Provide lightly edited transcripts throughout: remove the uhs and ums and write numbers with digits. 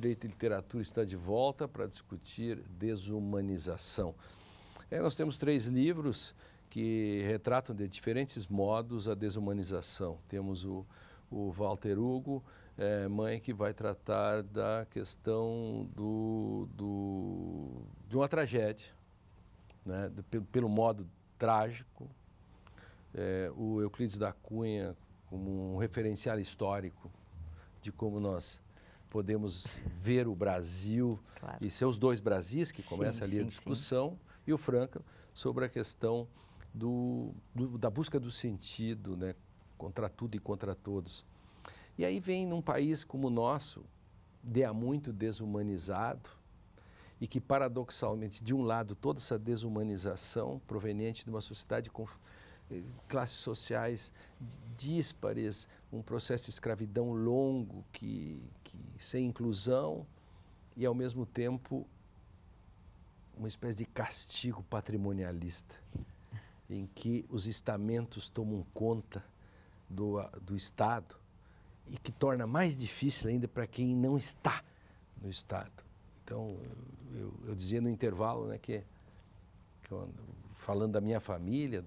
Direito e Literatura está de volta para discutir desumanização. Nós temos 3 livros que retratam de diferentes modos a desumanização. Temos o Walter Hugo, Mãe, que vai tratar da questão de uma tragédia, né? Pelo modo trágico. O Euclides da Cunha, como um referencial histórico de como nós podemos ver o Brasil, claro, e seus 2 Brasis, que começa ali a discussão, e o Frankl sobre a questão da busca do sentido, né, contra tudo e contra todos. E aí vem num país como o nosso, muito desumanizado, e que paradoxalmente, de um lado, toda essa desumanização proveniente de uma sociedade com classes sociais díspares, um processo de escravidão longo, sem inclusão, e ao mesmo tempo uma espécie de castigo patrimonialista, em que os estamentos tomam conta do Estado e que torna mais difícil ainda para quem não está no Estado. Então, eu dizia no intervalo, né, falando da minha família,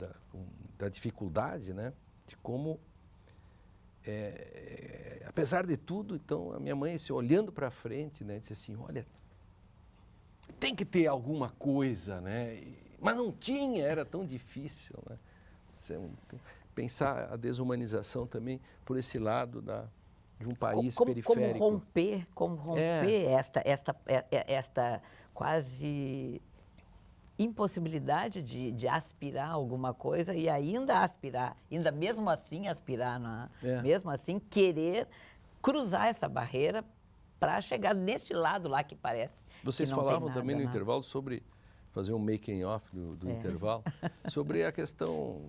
da dificuldade, né, de como, apesar de tudo, então, a minha mãe, assim, olhando para frente, né, disse assim, olha, tem que ter alguma coisa, né, mas não tinha, era tão difícil, né. Pensar a desumanização também por esse lado de um país periférico. Como romper esta quase impossibilidade de aspirar alguma coisa e ainda mesmo assim aspirar, mesmo assim querer cruzar essa barreira para chegar neste lado lá que parece. Vocês que não falavam tem nada, também no intervalo sobre fazer um making off do intervalo, sobre a questão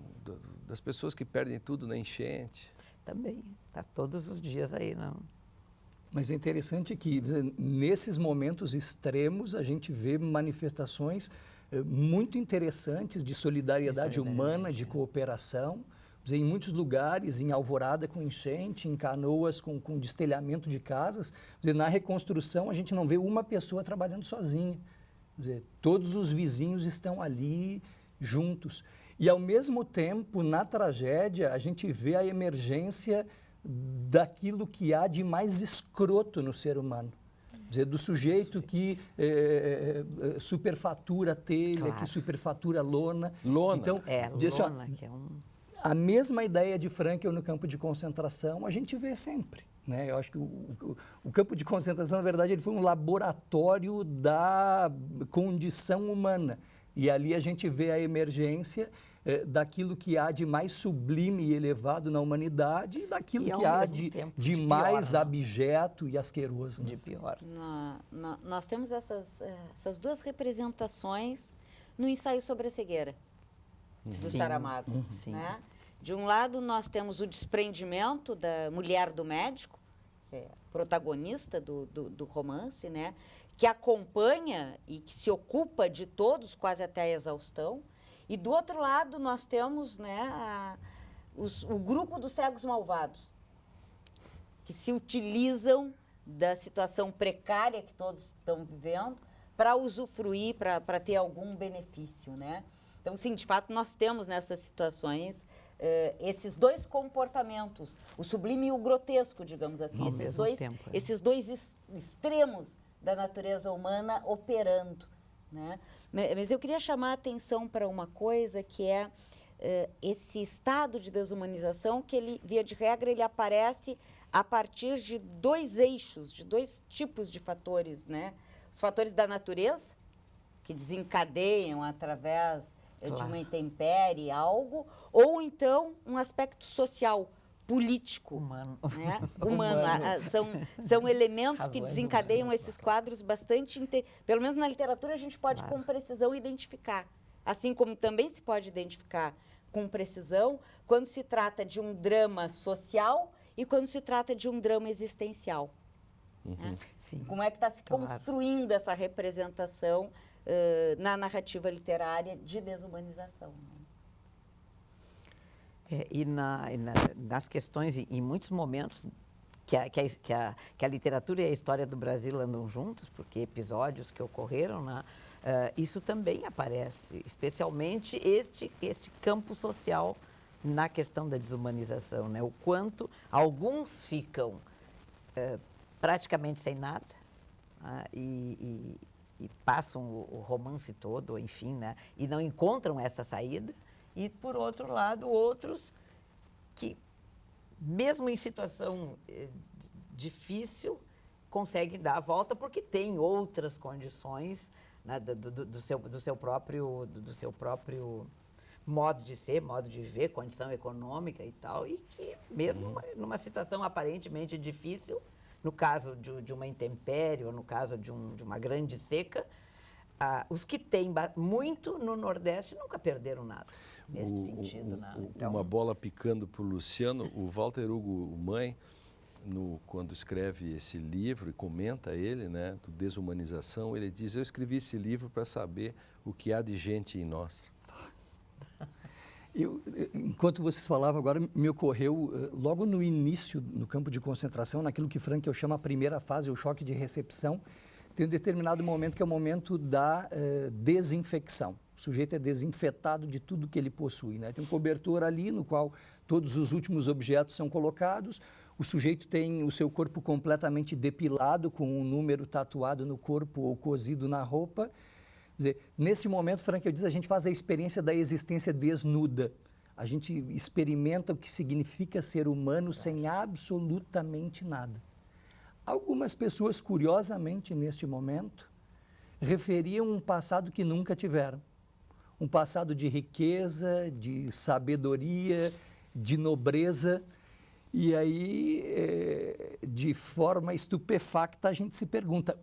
das pessoas que perdem tudo na enchente. Também, está todos os dias aí, não. Mas é interessante que, nesses momentos extremos, a gente vê manifestações muito interessantes de solidariedade humana, de cooperação. Em muitos lugares, em Alvorada com enchente, em Canoas com destelhamento de casas. Na reconstrução, a gente não vê uma pessoa trabalhando sozinha. Todos os vizinhos estão ali juntos. E, ao mesmo tempo, na tragédia, a gente vê a emergência daquilo que há de mais escroto no ser humano. Do sujeito que superfatura telha, claro, que superfatura lona. Então, lona, que é a mesma ideia de Frankl no campo de concentração a gente vê sempre. Né? Eu acho que o campo de concentração, na verdade, ele foi um laboratório da condição humana. E ali a gente vê a emergência daquilo que há de mais sublime e elevado na humanidade e daquilo que há de mais abjeto e asqueroso. De pior. Nós temos essas 2 representações no ensaio sobre a cegueira do Saramago. Né? De um lado, nós temos o desprendimento da mulher do médico, que é protagonista do romance, né? Que acompanha e que se ocupa de todos quase até a exaustão. E do outro lado, nós temos, né, o grupo dos cegos malvados, que se utilizam da situação precária que todos estão vivendo para usufruir, para ter algum benefício, né? Então, sim, de fato, nós temos nessas situações esses 2 comportamentos, o sublime e o grotesco, digamos assim, esses dois extremos da natureza humana operando, né? Mas eu queria chamar a atenção para uma coisa que é esse estado de desumanização que ele, via de regra, ele aparece a partir de 2 eixos, de 2 tipos de fatores, né? Os fatores da natureza, que desencadeiam através de uma intempérie, algo, ou então um aspecto social, político. Humano. Né? Humano. São elementos que desencadeiam esses quadros bastante... Pelo menos na literatura a gente pode com precisão identificar. Assim como também se pode identificar com precisão quando se trata de um drama social e quando se trata de um drama existencial. Né? Sim. Como é que está se construindo essa representação na narrativa literária de desumanização. Né? E nas questões, em muitos momentos que a literatura e a história do Brasil andam juntos, porque episódios que ocorreram, né, isso também aparece, especialmente este campo social na questão da desumanização, né? O quanto alguns ficam praticamente sem nada, e passam o romance todo, enfim, né? E não encontram essa saída, e, por outro lado, outros que, mesmo em situação difícil, conseguem dar a volta porque tem outras condições, né, do seu próprio modo de ser, modo de viver, condição econômica e tal, e que mesmo numa situação aparentemente difícil, no caso de uma intempérie ou no caso de uma grande seca, os que têm muito no Nordeste nunca perderam nada nesse sentido. Né? Então, uma bola picando para o Luciano, o Walter Hugo Mãe, quando escreve esse livro e comenta ele, né, do Desumanização, ele diz: eu escrevi esse livro para saber o que há de gente em nós. Enquanto vocês falavam agora, me ocorreu, logo no início, no campo de concentração, naquilo que Frankl chama a primeira fase, o choque de recepção, tem um determinado momento que é o momento da desinfecção. O sujeito é desinfetado de tudo que ele possui, né? Tem um cobertor ali no qual todos os últimos objetos são colocados, o sujeito tem o seu corpo completamente depilado, com um número tatuado no corpo ou cozido na roupa. Quer dizer, nesse momento, Frankl diz, a gente faz a experiência da existência desnuda. A gente experimenta o que significa ser humano sem absolutamente nada. Algumas pessoas, curiosamente, neste momento, referiam um passado que nunca tiveram. Um passado de riqueza, de sabedoria, de nobreza. E aí, de forma estupefacta, a gente se pergunta,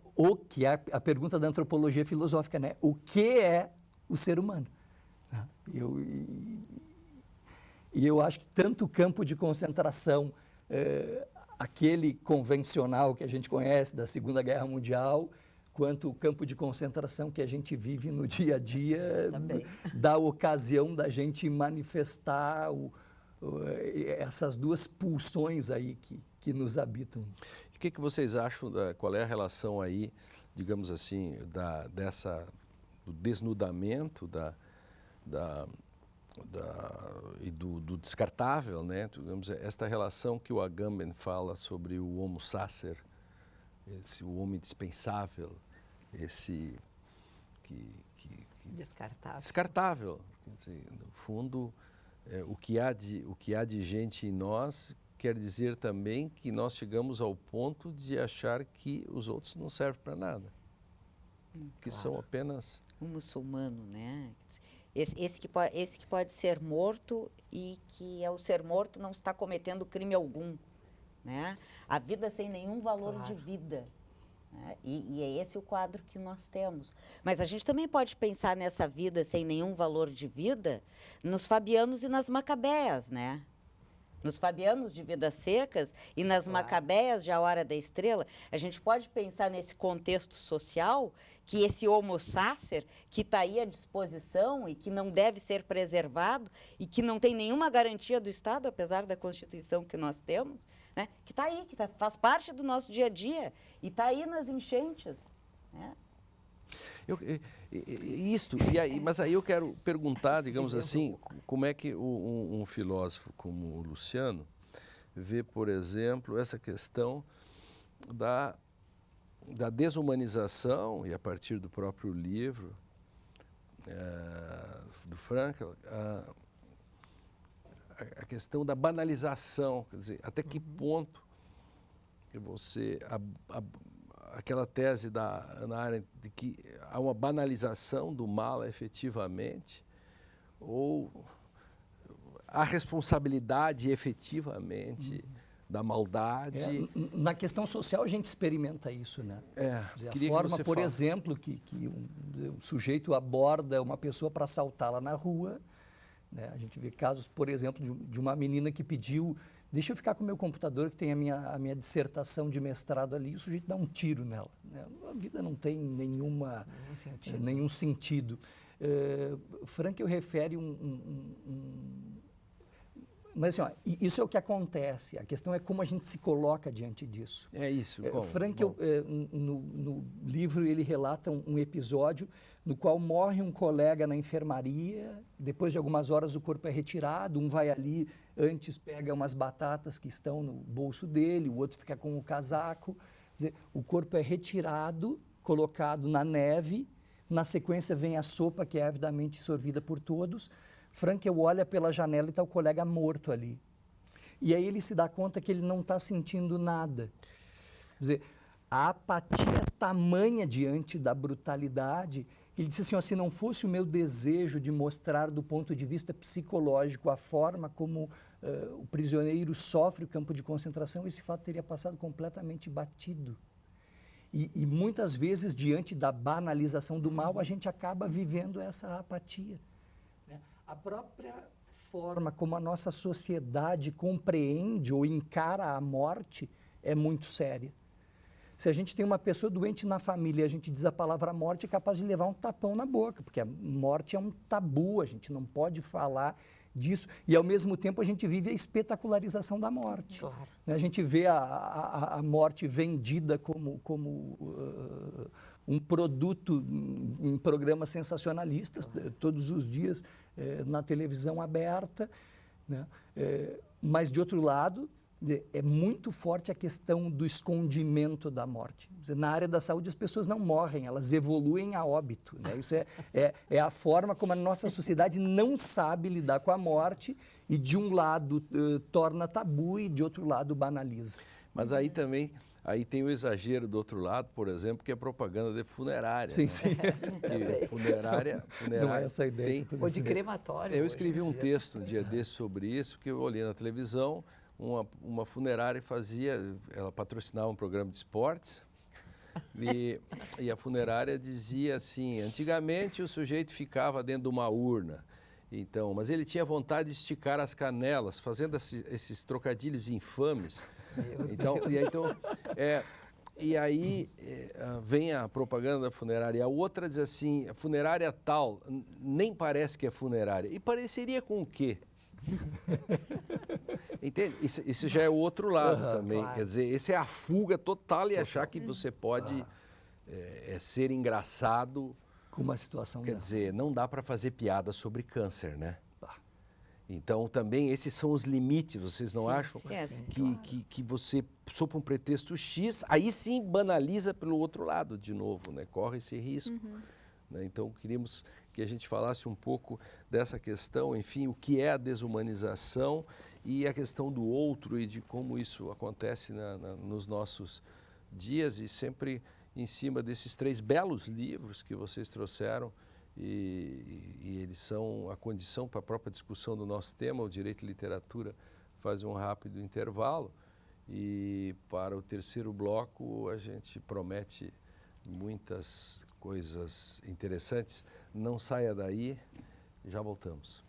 a pergunta da antropologia filosófica, né? O que é o ser humano? E eu acho que tanto o campo de concentração, aquele convencional que a gente conhece da Segunda Guerra Mundial, quanto o campo de concentração que a gente vive no dia a dia, dá ocasião da gente manifestar essas duas pulsões aí que nos habitam. E o que vocês acham, qual é a relação aí, digamos assim, do desnudamento e do descartável, né? Digamos, esta relação que o Agamben fala sobre o homo sacer, o homem dispensável, esse descartável. Quer dizer, no fundo, o que há de gente em nós quer dizer também que nós chegamos ao ponto de achar que os outros não servem para nada, que são apenas um muçulmano, né? Esse que pode ser morto e que ao ser morto não está cometendo crime algum, né? A vida sem nenhum valor de vida. Né? E é esse o quadro que nós temos. Mas a gente também pode pensar nessa vida sem nenhum valor de vida nos fabianos e nas macabeias, né? Nos fabianos de Vidas Secas e nas macabeias de A Hora da Estrela. A gente pode pensar nesse contexto social que esse homo sacer, que está aí à disposição e que não deve ser preservado e que não tem nenhuma garantia do Estado, apesar da Constituição que nós temos, né? Que está aí, faz parte do nosso dia a dia e está aí nas enchentes, né? Mas aí eu quero perguntar, digamos assim, como é que um filósofo como o Luciano vê, por exemplo, essa questão da desumanização, e a partir do próprio livro do Frankl, a questão da banalização, quer dizer, até que ponto que você... aquela tese da Hannah Arendt de que há uma banalização do mal efetivamente, ou a responsabilidade efetivamente da maldade. Na questão social a gente experimenta isso, né? A forma, por exemplo, que um sujeito aborda uma pessoa para assaltá-la na rua, né? A gente vê casos, por exemplo, de uma menina que pediu: deixa eu ficar com o meu computador que tem a minha dissertação de mestrado ali, e o sujeito dá um tiro nela. Né? A vida não tem nenhum sentido. Frankl refere Mas assim, ó, isso é o que acontece. A questão é como a gente se coloca diante disso. É isso. Frankl, no livro, ele relata um episódio no qual morre um colega na enfermaria, depois de algumas horas o corpo é retirado, um vai ali, antes pega umas batatas que estão no bolso dele, o outro fica com o casaco. Quer dizer, o corpo é retirado, colocado na neve, na sequência vem a sopa que é avidamente sorvida por todos. Frankl olha pela janela e está o colega morto ali. E aí ele se dá conta que ele não está sentindo nada. Quer dizer, a apatia tamanha diante da brutalidade. Ele disse assim, ó, se não fosse o meu desejo de mostrar do ponto de vista psicológico a forma como o prisioneiro sofre o campo de concentração, esse fato teria passado completamente batido. E muitas vezes, diante da banalização do mal, a gente acaba vivendo essa apatia. Né? A própria forma como a nossa sociedade compreende ou encara a morte é muito séria. Se a gente tem uma pessoa doente na família e a gente diz a palavra morte, é capaz de levar um tapão na boca, porque a morte é um tabu, a gente não pode falar disso. E, ao mesmo tempo, a gente vive a espetacularização da morte. Claro. A gente vê a morte vendida como um produto em programas sensacionalistas, todos os dias na televisão aberta. Né? Mas, de outro lado, é muito forte a questão do escondimento da morte. Na área da saúde, as pessoas não morrem, elas evoluem a óbito. Né? Isso é a forma como a nossa sociedade não sabe lidar com a morte e, de um lado, torna tabu e, de outro lado, banaliza. Mas aí também tem o exagero do outro lado, por exemplo, que é propaganda de funerária. Sim, né? sim. Que funerária não é essa a ideia. Ou de crematório. Eu escrevi um texto um dia desse sobre isso, que eu olhei na televisão. Uma funerária ela patrocinava um programa de esportes e a funerária dizia assim, antigamente o sujeito ficava dentro de uma urna, então, mas ele tinha vontade de esticar as canelas, fazendo esses trocadilhos infames. E aí vem a propaganda da funerária, a outra diz assim, a funerária tal, nem parece que é funerária, e pareceria com o quê? Entende? Isso já é o outro lado também. Claro. Quer dizer, esse é a fuga total e achar que você pode ser engraçado. Com uma situação Quer dizer, não dá para fazer piada sobre câncer, né? Então, também, esses são os limites, vocês não acham? Que você, sob um pretexto X, aí sim banaliza pelo outro lado de novo, né? Corre esse risco. Né? Então, queríamos que a gente falasse um pouco dessa questão, enfim, o que é a desumanização e a questão do outro e de como isso acontece nos nossos dias e sempre em cima desses 3 belos livros que vocês trouxeram e eles são a condição para a própria discussão do nosso tema, o Direito e Literatura faz um rápido intervalo e para o terceiro bloco a gente promete muitas coisas interessantes. Não saia daí, já voltamos.